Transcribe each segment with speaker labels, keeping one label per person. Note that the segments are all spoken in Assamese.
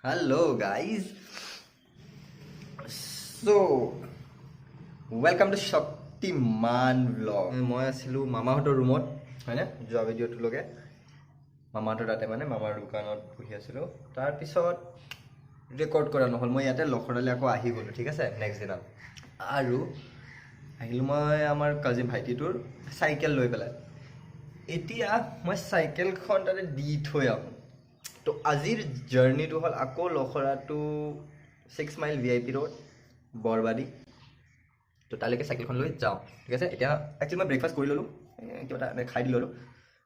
Speaker 1: Hello guys. So welcome to Shaktiman vlog. মই আছিলো মামাহঁতৰ ৰুমত হয়নে যোৱা ভিডিঅ'টো লগে মামাহঁতৰ তাতে মানে মামাৰ দোকানত বহি আছিলো তাৰপিছত ৰেকৰ্ড কৰা নহ'ল মই ইয়াতে লখৰালে আকৌ আহি গ'লো ঠিক আছে নেক্সট দিনা আৰু আহিলোঁ মই আমাৰ কাজিন ভাইটিটোৰ চাইকেল লৈ পেলাই এতিয়া মই চাইকেলখন তাতে দি থৈ আহোঁ তো আজিৰ জাৰ্ণিটো হ'ল আকৌ Lokhra to 6 mile VIP road Borbari তো তালৈকে চাইকেলখন লৈ যাওঁ ঠিক আছে এতিয়া একচুৱেলি মই ব্ৰেকফাষ্ট কৰি ল'লোঁ কিবা এটা খাই দি ল'লোঁ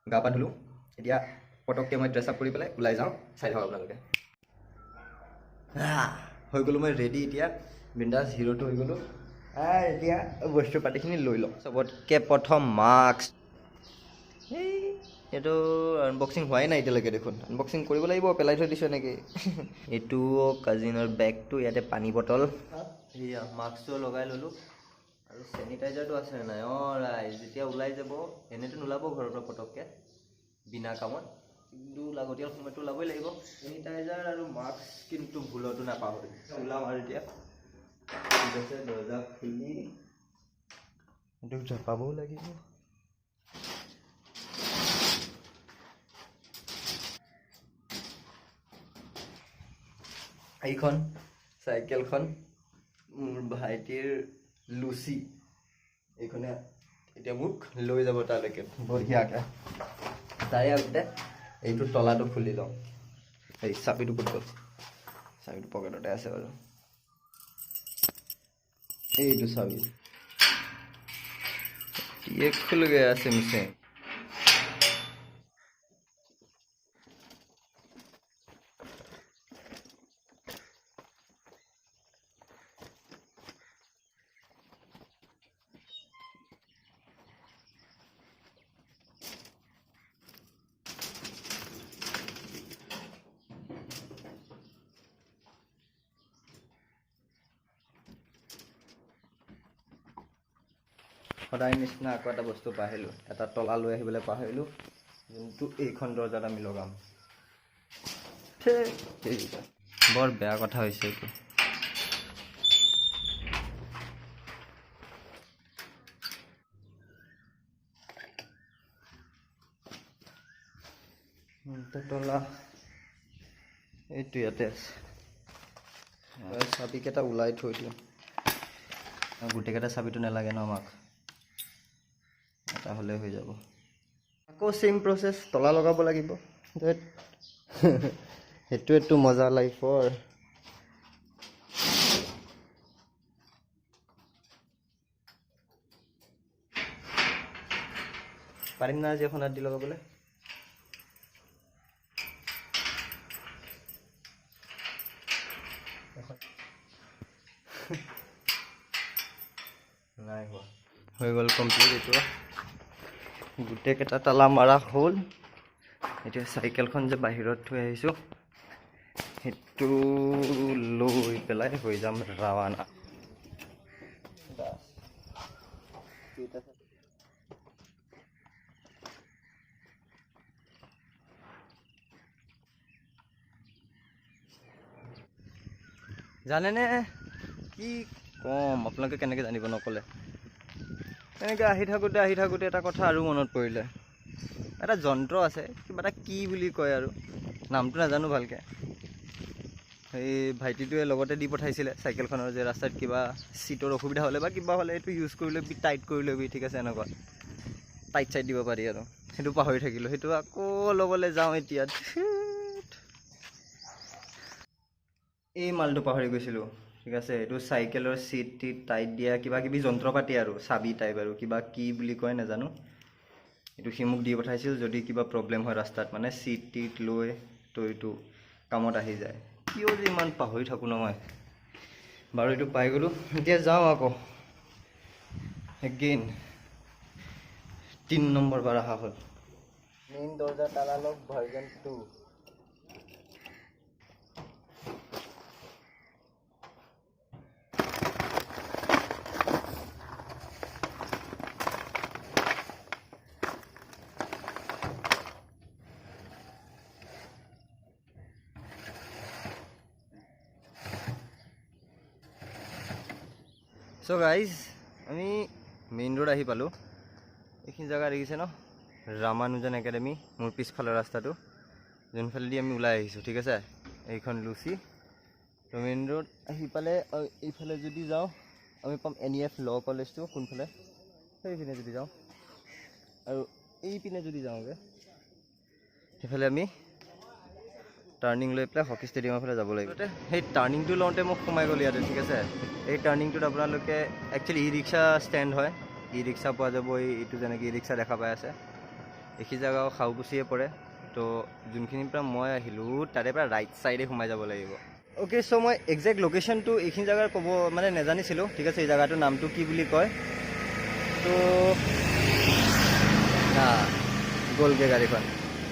Speaker 1: গা পা ধুলোঁ এতিয়া পটককৈ মই ড্ৰেছ আপ কৰি পেলাই ওলাই যাওঁ চাই থাকক আপোনালোকে হৈ গ'লোঁ মই ৰেডি এতিয়া বিন্দাছ হিৰোটো হৈ গ'লোঁ এতিয়া বস্তু পাতিখিনি লৈ লওঁ চবতকৈ প্ৰথম মাস্ক এইটো আনবক্সিং হোৱাই নাই এতিয়ালৈকে দেখোন আনবক্সিং কৰিব লাগিব পেলাই থৈ দিছোঁ এনেকৈ এইটো কাজিনৰ বেগটো ইয়াতে পানী বটল এয়া মাস্কটো লগাই ল'লোঁ আৰু চেনিটাইজাৰটো আছে নাই ৰাইজ যেতিয়া ওলাই যাব এনেতো নোলাব ঘৰৰ পৰা পটককৈ বিনা কামত কিন্তু লাগতিয়াল সময়টো ওলাবই লাগিব চেনিটাইজাৰ আৰু মাস্ক কিন্তু ভুলতো নাপাহৰি ওলাম আৰু এতিয়া ঠিক আছে দৰ্জা খুলি এইটো জপাবও লাগিব এইখন চাইকেলখন মোৰ ভাইটিৰ লুচি এইখনে এতিয়া মোক লৈ যাব তালৈকে বঢ়িয়াকৈ তাৰে আগতে এইটো তলাটো খুলি লওঁ এই চাবিটো ক'ত গ'ল চাবিটো পকেটতে আছে বাৰু এইটো চাবি ये खुल गया सिम से সদায় নিচিনা আকৌ এটা বস্তু পাহৰিলোঁ এটা তলা লৈ আহিবলৈ পাহৰিলোঁ যোনটো এইখন দৰ্জাত আমি লগাম বৰ বেয়া কথা হৈছে এইটো তলা এইটো ইয়াতে আছে চাবিকেইটা ওলাই থৈ দিওঁ গোটেইকেইটা চাবিটো নালাগে ন আমাক এটা হ'লে হৈ যাব আকৌ চেম প্ৰচেছ তলা লগাব লাগিব সেইটোৱেতো মজা লাইফৰ পাৰিম না আজি এখন দি লগাবলৈ নাই হোৱা হৈ গ'ল কমপ্লিট এইটো গোটেইকেইটা তালা মাৰা হ'ল এতিয়া চাইকেলখন যে বাহিৰত থৈ আহিছোঁ সেইটো লৈ পেলাই হৈ যাম ৰাৱানা জানেনে কি কম আপোনালোকে কেনেকৈ জানিব নক'লে এনেকৈ আহি থাকোঁতে এটা কথা আৰু মনত পৰিলে এটা যন্ত্ৰ আছে কিবা এটা কি বুলি কয় আৰু নামটো নাজানো ভালকৈ এই ভাইটিটোৱে লগতে দি পঠাইছিলে চাইকেলখনৰ যে ৰাস্তাত কিবা চিটৰ অসুবিধা হ'লে বা কিবা হ'লে এইটো ইউজ কৰি ল'বি টাইট কৰি ল'বি ঠিক আছে এনেকুৱা টাইট চাইট দিব পাৰি আৰু সেইটো পাহৰি থাকিলোঁ সেইটো আকৌ ল'বলৈ যাওঁ এতিয়া এই মালটো পাহৰি গৈছিলোঁ ঠিক আছে এইটো চাইকেলৰ চিট টিট টাইট দিয়া কিবা কিবি যন্ত্ৰ পাতি আৰু চাবি টাইপ আৰু কিবা কি বুলি কয় নাজানো এইটো সি মোক দি পঠাইছিল যদি কিবা প্ৰব্লেম হয় ৰাস্তাত মানে চিট টিট লৈ তো এইটো কামত আহি যায় কিয় যে ইমান পাহৰি থাকোঁ ন মই বাৰু এইটো পাই গ'লোঁ এতিয়া যাওঁ আকৌ এগেইন 3 নম্বৰ বাৰ অহা হ'ল মেইন দৰ্জা তালা লক ভাৰ্জন 2 সো গাইজ আমি মেইন ৰোড আহি পালোঁ। এইখিনি জেগা দেখিছে ন, ৰামানুজন একাডেমি, মোৰ পিছফালৰ ৰাস্তাটো যোনফালেদি আমি ওলাই আহিছোঁ। ঠিক আছে, এইখন লুচি। তো মেইন ৰোড আহি পালে এইফালে যদি যাওঁ আমি পাম NEF ল কলেজটো। কোনফালে? সেইপিনে যদি যাওঁ, আৰু এইপিনে যদি যাওঁগৈ সেইফালে আমি টাৰ্ণিং লৈ পেলাই হকী ষ্টেডিয়ামৰ ফালে যাব লাগিব। সেই টাৰ্ণিংটো লওঁতে মোক সোমাই গ'ল ইয়াতে। ঠিক আছে, এই টাৰ্ণিংটোত আপোনালোকে একচুৱেলি ই ৰিক্সা ষ্টেণ্ড হয়, ই ৰিক্সা পোৱা যাব। এইটো যেনেকৈ ই ৰিক্সা দেখা পাই আছে, এইখিনি জেগাও খাওকুচিয়ে পৰে। তো যোনখিনিৰ পৰা মই আহিলোঁ তাৰে পৰা ৰাইট ছাইডে সোমাই যাব লাগিব। অ'কে, চ' মই একজেক্ট লোকেশ্যনটো এইখিনি জেগাৰ ক'ব মানে নাজানিছিলোঁ। ঠিক আছে, এই জেগাটোৰ নামটো কি বুলি কয়? তো গ'লগৈ গাড়ীখন।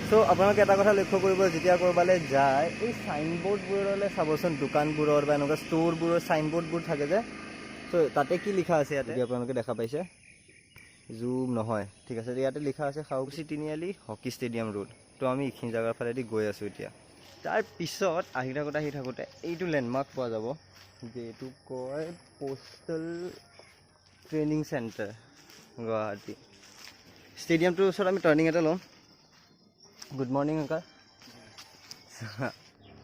Speaker 1: চ' আপোনালোকে এটা কথা লক্ষ্য কৰিব, যেতিয়া ক'ৰবালৈ যায় এই চাইনবোৰ্ডবোৰলৈ চাবচোন, দোকানবোৰৰ বা এনেকুৱা ষ্ট'ৰবোৰৰ চাইনবোৰ্ডবোৰ থাকে যে। চ' তাতে কি লিখা আছে ইয়াতে আপোনালোকে দেখা পাইছে? জুম নহয়। ঠিক আছে, ইয়াতে লিখা আছে খাওকুচি তিনিআলি হকী ষ্টেডিয়াম ৰোড। তো আমি এইখিনি জেগাৰ ফালেদি গৈ আছোঁ এতিয়া। তাৰপিছত আহি থাকোঁতে এইটো লেণ্ডমাৰ্ক পোৱা যাব, যিটো কয় পোষ্টেল ট্ৰেইনিং চেণ্টাৰ গুৱাহাটী। ষ্টেডিয়ামটোৰ ওচৰত আমি টাৰ্ণিং এটা ল'ম। Good morning uncle.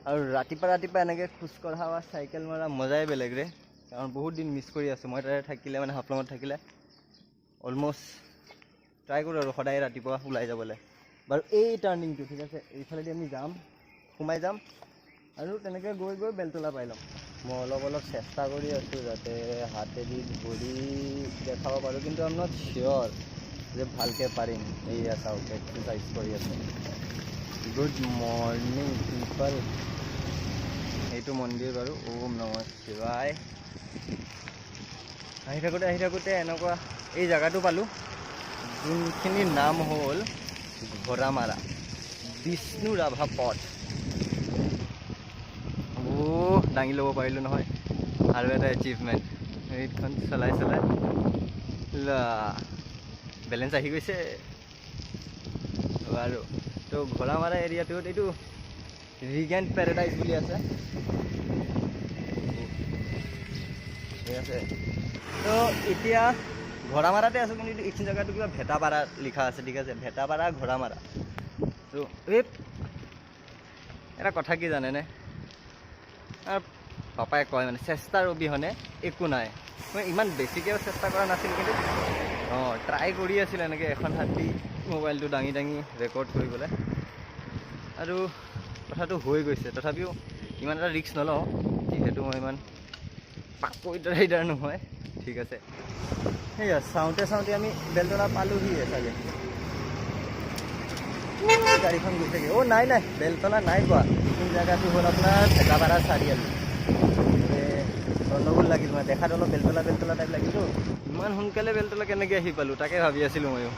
Speaker 1: আৰু ৰাতিপুৱা এনেকৈ খোজকঢ়া বা চাইকেল মৰা মজাই বেলেগ ৰে, কাৰণ বহুত দিন মিছ কৰি আছোঁ। মই তাতে থাকিলে মানে হাফলঙত থাকিলে অলমষ্ট ট্ৰাই কৰোঁ আৰু সদায় ৰাতিপুৱা ওলাই যাবলৈ। বাৰু এই টাৰ্ণিংটো ঠিক আছে, এইফালেদি আমি যাম, সোমাই যাম আৰু তেনেকৈ গৈ বেলতলা পাই ল'ম। মই অলপ চেষ্টা কৰি আছোঁ যাতে হাতেদি ভৰি দেখাব পাৰোঁ, কিন্তু আই এম নট চিয়'ৰ যে ভালকৈ পাৰিম। এইয়া চাওক, এক্সাৰচাইজ কৰি আছোঁ। গুড মৰ্ণিং পিপল। এইটো মন্দিৰ বাৰু, ওম নমঃ শিৱায়। আহি থাকোঁতে এনেকুৱা এই জেগাটো পালোঁ, যোনখিনিৰ নাম হ'ল ঘোঁৰামাৰা বিষ্ণু ৰাভা পথ। দাঙি ল'ব পাৰিলোঁ নহয়, আৰু এটা এচিভমেণ্ট। এইখন চলাই বেলেঞ্চ আহি গৈছে আৰু। তো ঘোঁৰামাৰা এৰিয়াটোত এইটো ৰিগেণ্ট পেৰাডাইজ বুলি আছে, ঠিক আছে। তো এতিয়া ঘোঁৰামাৰাতে আছোঁ, কিন্তু এইখিনি জেগাটো কিবা ভেটাপাৰা লিখা আছে। ঠিক আছে, ভেটাপাৰা ঘোঁৰামাৰা। তো এই এটা কথা কি জানেনে, পাপাই কয় মানে চেষ্টাৰ অবিহনে একো নাই। মই ইমান বেছিকৈ চেষ্টা কৰা নাছিলোঁ, কিন্তু ট্ৰাই কৰি আছিলোঁ এনেকৈ এখন হাত দি মোবাইলটো দাঙি ৰেকৰ্ড কৰিবলৈ, আৰু কথাটো হৈ গৈছে। তথাপিও ইমান এটা ৰিস্ক নলওঁ, যিহেতু মই ইমান পাকৈত ৰাইডাৰ নহয়। ঠিক আছে, সেয়া চাওঁতে আমি বেলতলা পালোহিয়ে চাগে। গাড়ীখন গৈ থাকে। নাই বেলতলা নাই পোৱা। এইখিনি জেগাটো হ'ল আপোনাৰ ভেটাপাৰা চাৰিআলি। গণ্ডগোল লাগিল, মানে দেখাত অলপ বেলতলা টাইপ লাগিলোঁ। ইমান সোনকালে বেলতলা কেনেকৈ আহি পালোঁ তাকে ভাবি আছিলোঁ ময়ো।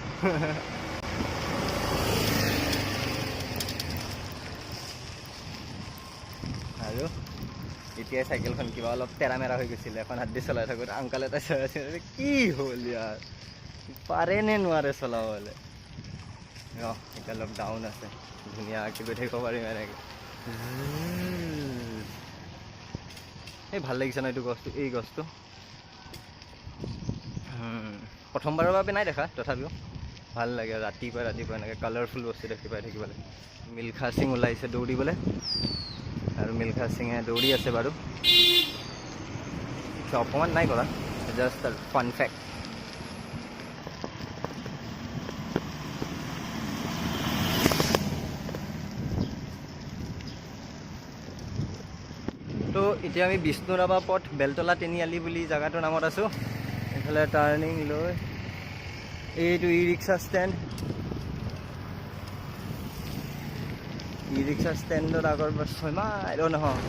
Speaker 1: আৰু এতিয়াই চাইকেলখন কিবা অলপ তেৰামেৰা হৈ গৈছিলে, এখন হাত দি চলাই থাকোঁতে আংকাল এটা চাই আছিল, কি হ'ল ইয়াৰ, পাৰে নে নোৱাৰে চলাবলৈ। এতিয়া অলপ ডাউন আছে, ধুনীয়াকৈ গৈ থাকিব পাৰিম এনেকৈ। এই ভাল লাগিছে ন এইটো গছটো, এই গছটো প্ৰথমবাৰৰ বাবে নাই দেখা, তথাপিও ভাল লাগে। ৰাতিপুৱা এনেকৈ কালাৰফুল বস্তু দেখি পাই থাকিবলৈ। মিলখা সিং ওলাইছে দৌৰিবলৈ, আৰু মিলখা সিঙে দৌৰি আছে বাৰু। অপমান নাই কৰা, জাষ্ট ফান ফেক্ট। তো এতিয়া আমি বিষ্ণু ৰাভা পথ বেলতলা তিনিআলি বুলি জেগাটোৰ নামত আছোঁ। এইফালে টাৰ্ণিং লৈ এইটো ই ৰিক্সা ষ্টেণ্ডত আগৰ নহয়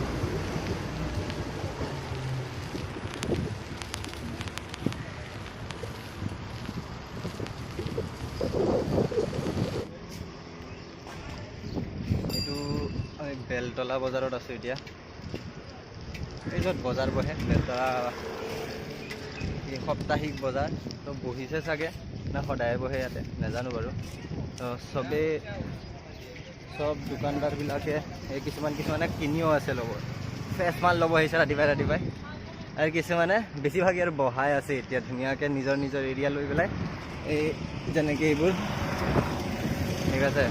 Speaker 1: এইটো আমি বেলতলা বজাৰত আছোঁ এতিয়া। এই য'ত বজাৰ বহে বেলতলা, এই সাপ্তাহিক বজাৰ। তো বহিছে চাগে না সদায় বহে ইয়াতে নাজানো বাৰু। তো চব দোকানদাৰবিলাকে এই কিছুমানে কিনিও আছে, ল'ব ফ্ৰেছ মাল ল'ব আহিছে ৰাতিপুৱাই। আৰু কিছুমানে বেছিভাগেই আৰু বহাই আছে এতিয়া ধুনীয়াকৈ নিজৰ নিজৰ এৰিয়া লৈ পেলাই এই যেনেকৈ এইবোৰ ঠিক আছে।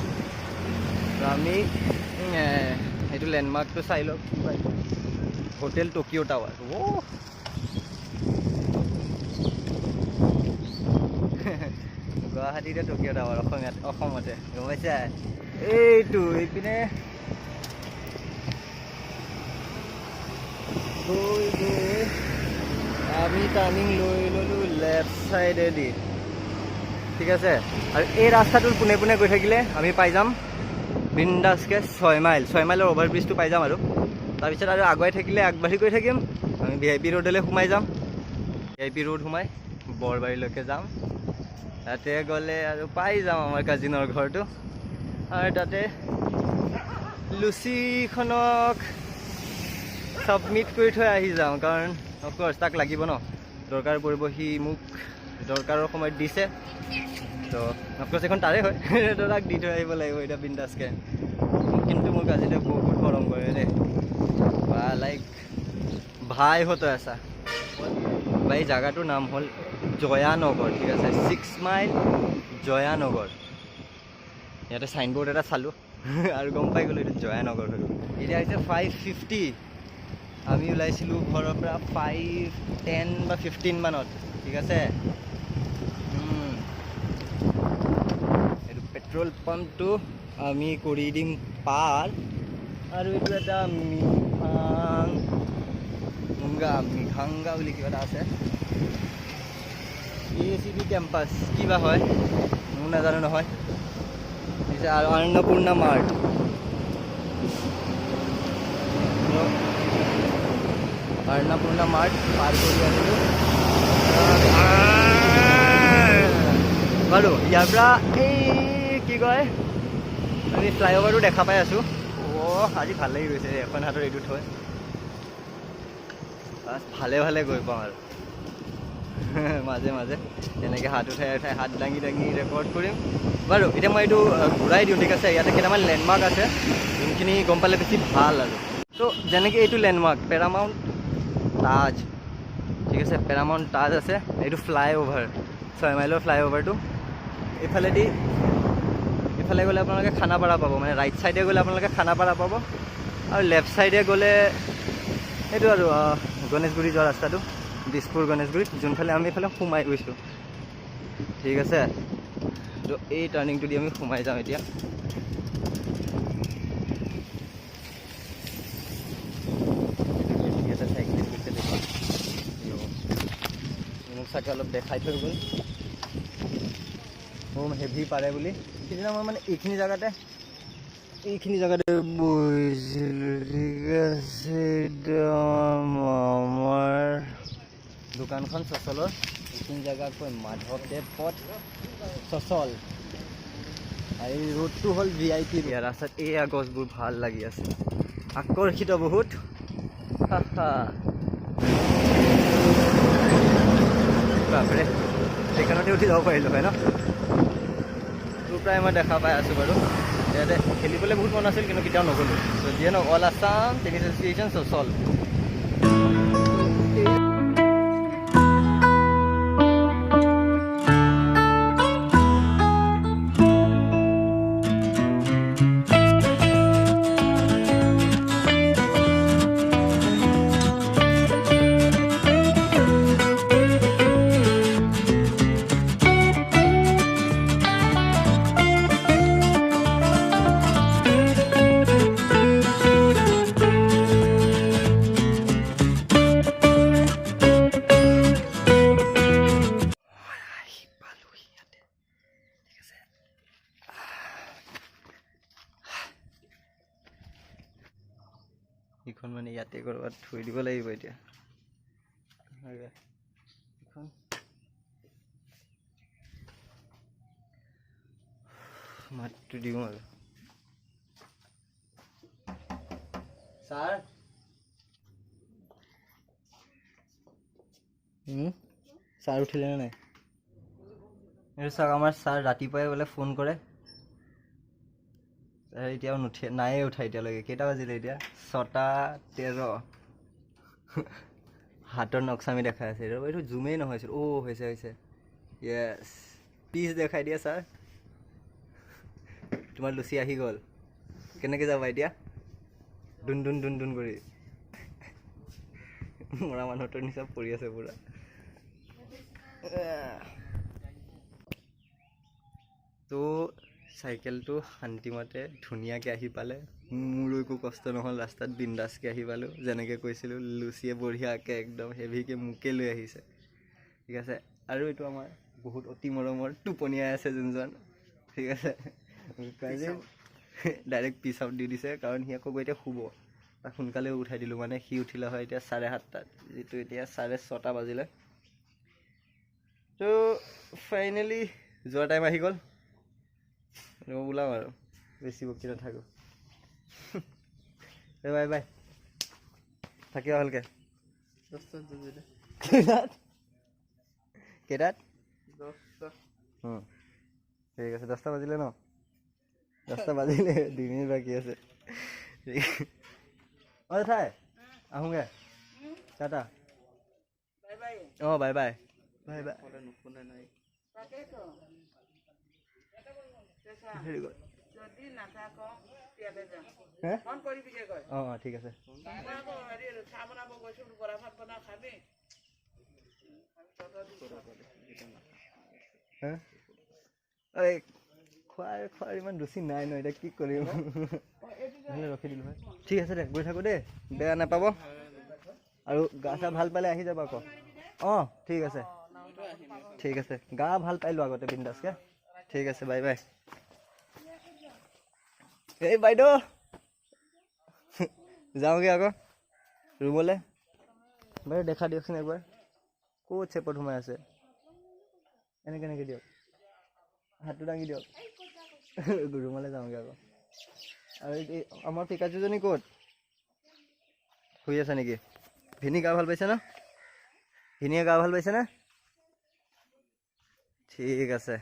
Speaker 1: তো আমি এইটো লেণ্ডমাৰ্কটো চাই লওক হোটেল টকিঅ' টাৱাৰ। গুৱাহাটীতে টকিঅ' টাৱাৰ অসমতে গম পাইছা। এইটো এইপিনে গৈ গৈ আমি টাৰ্ণিং লৈ ল'লোঁ লেফ্ট ছাইডেদি ঠিক আছে। আৰু এই ৰাস্তাটোৰ পোনে পোনে গৈ থাকিলে আমি পাই যাম বিন্দাছকৈ 6 মাইলৰ অভাৰব্ৰিজটো পাই যাম। আৰু তাৰপিছত আৰু আগুৱাই থাকিলে আগবাঢ়ি গৈ থাকিম আমি VIP ৰোডলৈ সোমাই যাম। VIP ৰোড সোমাই বৰবাৰীলৈকে যাম। তাতে গ'লে আৰু পাই যাম আমাৰ কাজিনৰ ঘৰটো। আৰু তাতে লুচিখনক ছাবমিট কৰি থৈ আহি যাওঁ, কাৰণ অফক'ৰ্ছ তাক লাগিব ন, দৰকাৰ পৰিব, সি মোক দৰকাৰৰ সময়ত দিছে। তো অফক'ৰ্ছ এখন তাৰে হয় তো তাক দি থৈ আহিব লাগিব এতিয়া বিন্দাছকৈ। কিন্তু মোৰ কাজিনে বহুত মৰম কৰে দেই, বা লাইক ভাই হতো আছা। বা এই জাগাটোৰ নাম হ'ল জয়ানগৰ ঠিক আছে, 6 মাইল জয়ানগৰ। ইয়াতে চাইনবোৰ্ড এটা চালোঁ আৰু গম পাই গ'লোঁ এইটো জয়ানগৰ হৈ গ'ল। এতিয়া হৈছে 5:50, আমি ওলাইছিলোঁ ঘৰৰ পৰা 5:10 বা 15 মানত ঠিক আছে। এইটো পেট্ৰল পাম্পটো আমি কৰি দিম পাৰ। আৰু এইটো এটা মিঘাংগা বুলি কিবা এটা আছে, ACB কেম্পাছ কিবা হয় মই নাজানো নহয়। আৰু অন্নপূৰ্ণা মাৰ্ট, অন্নপূৰ্ণা মাৰ্ট পাৰ কৰি আনিলোঁ বাৰু। ইয়াৰ পৰা এই কি কয় আমি ফ্লাইঅভাৰটো দেখা পাই আছোঁ। আজি ভাল লাগি গৈছে এখন হাতৰ এইটো থৈ, ভালে ভালে গৈ পাওঁ আৰু মাজে মাজে তেনেকৈ হাত উঠাই উঠাই হাত দাঙি দাঙি ৰেকৰ্ড কৰিম বাৰু। এতিয়া মই এইটো ঘূৰাই দিওঁ ঠিক আছে। ইয়াতে কেইটামান লেণ্ডমাৰ্ক আছে যোনখিনি গম পালে বেছি ভাল আৰু। তো যেনেকৈ এইটো লেণ্ডমাৰ্ক পেৰামাউণ্ট তাজ ঠিক আছে, পেৰামাউণ্ট তাজ আছে। এইটো ফ্লাইঅভাৰ 6 মাইলৰ ফ্লাইঅভাৰটো। এইফালে গ'লে আপোনালোকে খানাপাৰা পাব, মানে ৰাইট ছাইডে গ'লে আপোনালোকে খানাপাৰা পাব। আৰু লেফ্ট ছাইডে গ'লে এইটো আৰু গণেশগুৰি যোৱা ৰাস্তাটো, দিছপুৰ গণেশগুৰি, যোনফালে আমি এইফালে সোমাই গৈছোঁ ঠিক আছে। তো এই টাৰ্ণিংটো দি আমি সোমাই যাওঁ এতিয়া। মোক চাগে অলপ দেখাই থৈ গ'ল হোম হেভি পাৰে বুলি। সিদিনা মই মানে এইখিনি জেগাতে বহিছিলোঁ ঠিক আছে। আমাৰ দোকানখন চচলৰ এইখিনি জেগা কয় মাধৱদেৱ পথ চচল। আৰু এই ৰোডটো হ'ল VIP। ইয়াৰ ৰাস্তাত এয়া গছবোৰ ভাল লাগি আছে, আকৰ্ষিত বহুত। বাপৰে সেইখনতে উঠি যাব পাৰিলোঁ হয় ন। তোৰ প্ৰায় মই দেখা পাই আছোঁ বাৰু। ইয়াতে খেলিবলৈ বহুত মন আছিল কিন্তু কেতিয়াও নগ'লোঁ। তো যিয়ে নহওক অল আছাম টেনিছ এছ'চিয়েশ্যন চচল। এইখন মানে ইয়াতে ক'ৰবাত থৈ দিব লাগিব এতিয়া। এখন মাতটো দিওঁ আৰু ছাৰ ছাৰ উঠিলে নে নাই? এইটো চাওক, আমাৰ ছাৰ ৰাতিপুৱাই বোলে ফোন কৰে, এতিয়াও নুঠে, নায়ে উঠা এতিয়ালৈকে। কেইটা বাজিলে এতিয়া? 6:13। হাতৰ নক্সামি দেখাই আছে ৰ'ব এইটো জুমেই নহৈছিল হৈছে য়েছ পিচ দেখাই দিয়া ছাৰ তোমাৰ লুচি আহি গ'ল কেনেকৈ যাবা এতিয়া দুন দুন কৰি মৰা মানুহটোৰ নিচিনা পৰি আছে পুৰা তো চাইকেলটো শান্তিমতে ধুনীয়াকৈ আহি পালে মোৰো একো কষ্ট নহ'ল ৰাস্তাত বিন্দাছকৈ আহি পালোঁ যেনেকৈ কৈছিলোঁ লুচিয়ে বঢ়িয়াকৈ একদম হেভিকৈ মোকে লৈ আহিছে ঠিক আছে আৰু এইটো আমাৰ বহুত অতি মৰমৰ টোপনিয়াই আছে যোনজন ঠিক আছে ডাইৰেক্ট পিছ আউট দি দিছে কাৰণ সি আকৌ এতিয়া শুব তাক সোনকালে উঠাই দিলোঁ মানে সি উঠিলে হয় এতিয়া 7:30 যিটো এতিয়া 6:30 বাজিলে তো ফাইনেলি যোৱা টাইম আহি গ'ল ওলাম আৰু বেছি বকি নাথাকোঁ বাই বাই থাকিবা ভালকৈ কেইটাত ঠিক আছে 10টা বাজিলে ন 10টা বাজিলে 2 মিনিট বাকী আছে ঠাই আহোঁগৈ tata bye bye very good ঠিক আছে খোৱাৰ ইমান ৰুচি নাই ন এতিয়া কি কৰিম ৰখি দিলোঁ হয় ঠিক আছে দে গৈ থাকোঁ দেই বেয়া নাপাব আৰু গা চা ভাল পালে আহি যাব আকৌ ঠিক আছে গা ভাল পাইলোঁ আগতে বিন্দাছকৈ ঠিক আছে বাই বাই এই বাইদেউ যাওঁগৈ আকৌ ৰুমলৈ বাৰু দেখা দিয়কচোন একবাৰ ক'ত চেপত সোমাই আছে এনেকৈ দিয়ক হাতটো দাঙি দিয়ক ৰুমলৈ যাওঁগৈ আকৌ আৰু আমাৰ পিকাচুজনী ক'ত শুই আছে নেকি ভিনি গা ভাল পাইছে ন ভিনিয়ে গা ভাল পাইছেনে ঠিক আছে